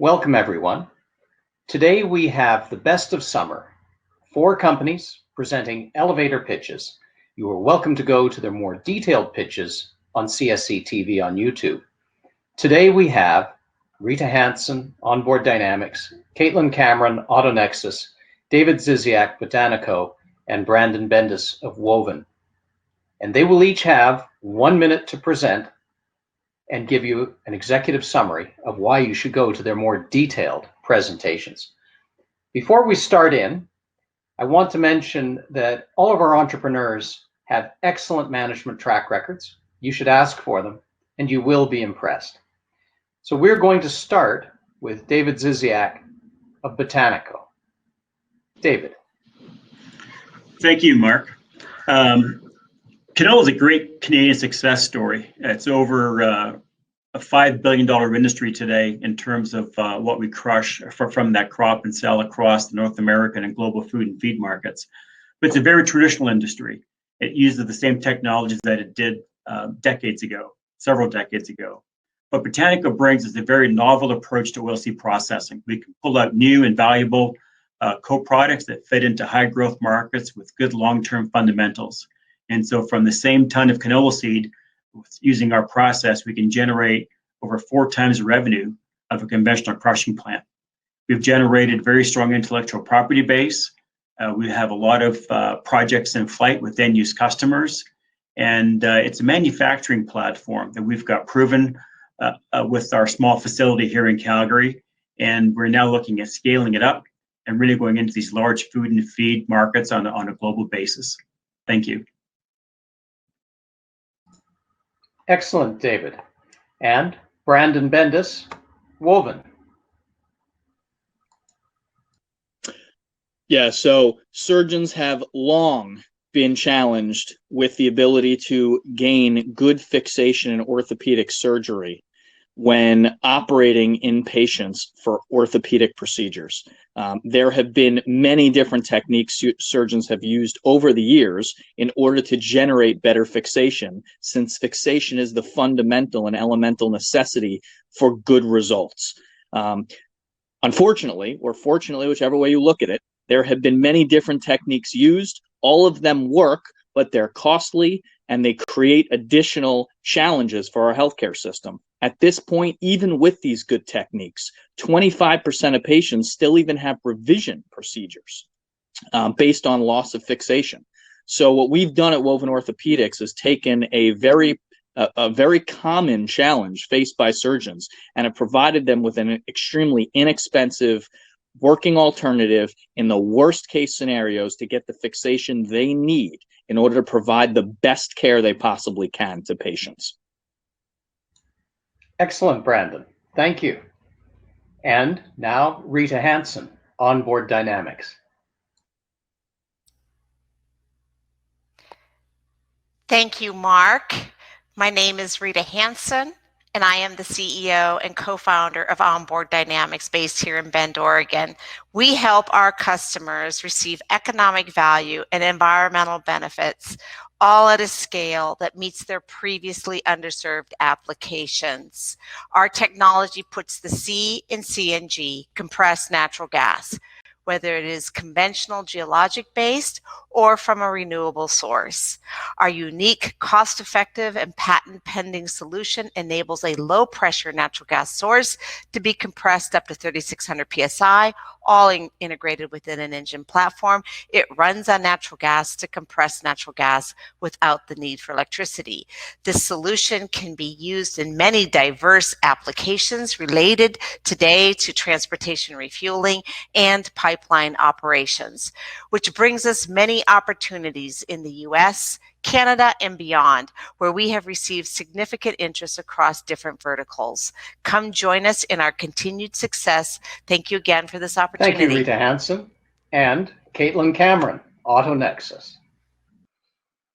Welcome, everyone. Today we have the best of summer. 4 companies presenting elevator pitches. You are welcome to go to their more detailed pitches on CSE TV on YouTube. Today we have Rita Hansen, Onboard Dynamics, Caitlin Cameron, AutoNexus, David Dzisiak, Botaneco, and Brandon Bendis of Woven. And they will each have 1 minute to present and give you an executive summary of why you should go to their more detailed presentations. Before we start in, I want to mention that all of our entrepreneurs have excellent management track records. You should ask for them, and you will be impressed. So we're going to start with David Dzisiak of Botaneco. David. Thank you, Mark. Canola is a great Canadian success story. It's over a $5 billion industry today in terms of what we crush from that crop and sell across the North American and global food and feed markets. But it's a very traditional industry. It uses the same technologies that it did several decades ago. What Botaneco brings is a very novel approach to oilseed processing. We can pull out new and valuable co-products that fit into high growth markets with good long-term fundamentals. And so from the same ton of canola seed, using our process, we can generate over 4 times the revenue of a conventional crushing plant. We've generated very strong intellectual property base. We have a lot of projects in flight with end-use customers. And it's a manufacturing platform that we've got proven with our small facility here in Calgary. And we're now looking at scaling it up and really going into these large food and feed markets on a global basis. Thank you. Excellent, David. And Brandon Bendis, Woven. Yeah, so surgeons have long been challenged with the ability to gain good fixation in orthopedic surgery when operating in patients for orthopedic procedures. There have been many different techniques surgeons have used over the years in order to generate better fixation, since fixation is the fundamental and elemental necessity for good results. Unfortunately, or fortunately, whichever way you look at it, there have been many different techniques used. All of them work, but they're costly and they create additional challenges for our healthcare system. At this point, even with these good techniques, 25% of patients still even have revision procedures based on loss of fixation. So what we've done at Woven Orthopedics is taken a very common challenge faced by surgeons and have provided them with an extremely inexpensive working alternative in the worst case scenarios to get the fixation they need in order to provide the best care they possibly can to patients. Excellent, Brandon. Thank you. And now Rita Hansen, Onboard Dynamics. Thank you, Mark. My name is Rita Hansen, and I am the CEO and co-founder of Onboard Dynamics based here in Bend, Oregon. We help our customers receive economic value and environmental benefits, all at a scale that meets their previously underserved applications. Our technology puts the C in CNG, compressed natural gas, whether it is conventional geologic-based or from a renewable source. Our unique, cost-effective, and patent-pending solution enables a low-pressure natural gas source to be compressed up to 3,600 psi, all integrated within an engine platform. It runs on natural gas to compress natural gas without the need for electricity. This solution can be used in many diverse applications related today to transportation refueling and pipeline operations, which brings us many opportunities in the U.S., Canada, and beyond, where we have received significant interest across different verticals. Come join us in our continued success. Thank you again for this opportunity. Thank you, Rita Hansen. And Caitlin Cameron, AutoNexus.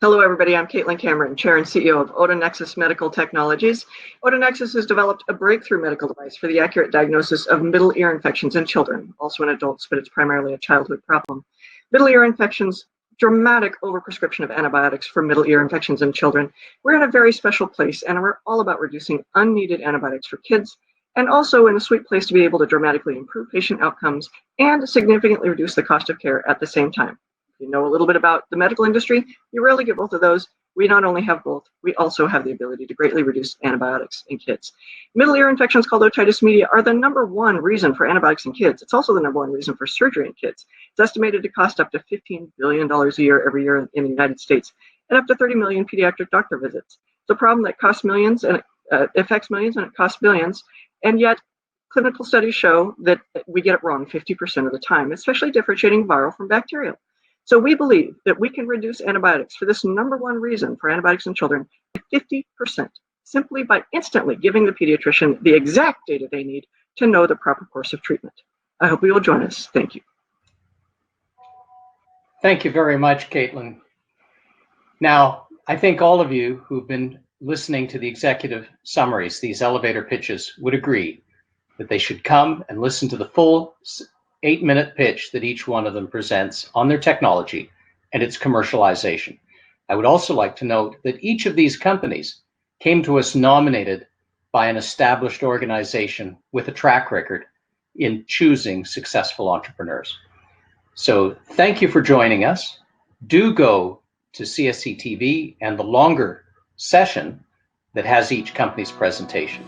Hello, everybody. I'm Caitlin Cameron, Chair and CEO of OtoNexus Medical Technologies. OtoNexus has developed a breakthrough medical device for the accurate diagnosis of middle ear infections in children, also in adults, but it's primarily a childhood problem. Middle ear infections, dramatic overprescription of antibiotics for middle ear infections in children. We're in a very special place, and we're all about reducing unneeded antibiotics for kids and also in a sweet place to be able to dramatically improve patient outcomes and significantly reduce the cost of care at the same time. If you know a little bit about the medical industry, you rarely get both of those. We not only have both, we also have the ability to greatly reduce antibiotics in kids. Middle ear infections called otitis media are the #1 reason for antibiotics in kids. It's also the #1 reason for surgery in kids. It's estimated to cost up to $15 billion a year every year in the United States, and up to 30 million pediatric doctor visits. It's a problem that costs millions and affects millions, and it costs billions. And yet, clinical studies show that we get it wrong 50% of the time, especially differentiating viral from bacterial. So we believe that we can reduce antibiotics for this #1 reason for antibiotics in children by 50%, simply by instantly giving the pediatrician the exact data they need to know the proper course of treatment. I hope you will join us. Thank you. Thank you very much, Caitlin. Now, I think all of you who've been listening to the executive summaries, these elevator pitches, would agree that they should come and listen to the full 8-minute pitch that each one of them presents on their technology and its commercialization. I would also like to note that each of these companies came to us nominated by an established organization with a track record in choosing successful entrepreneurs. So thank you for joining us. Do go to CSE TV and the longer session that has each company's presentation.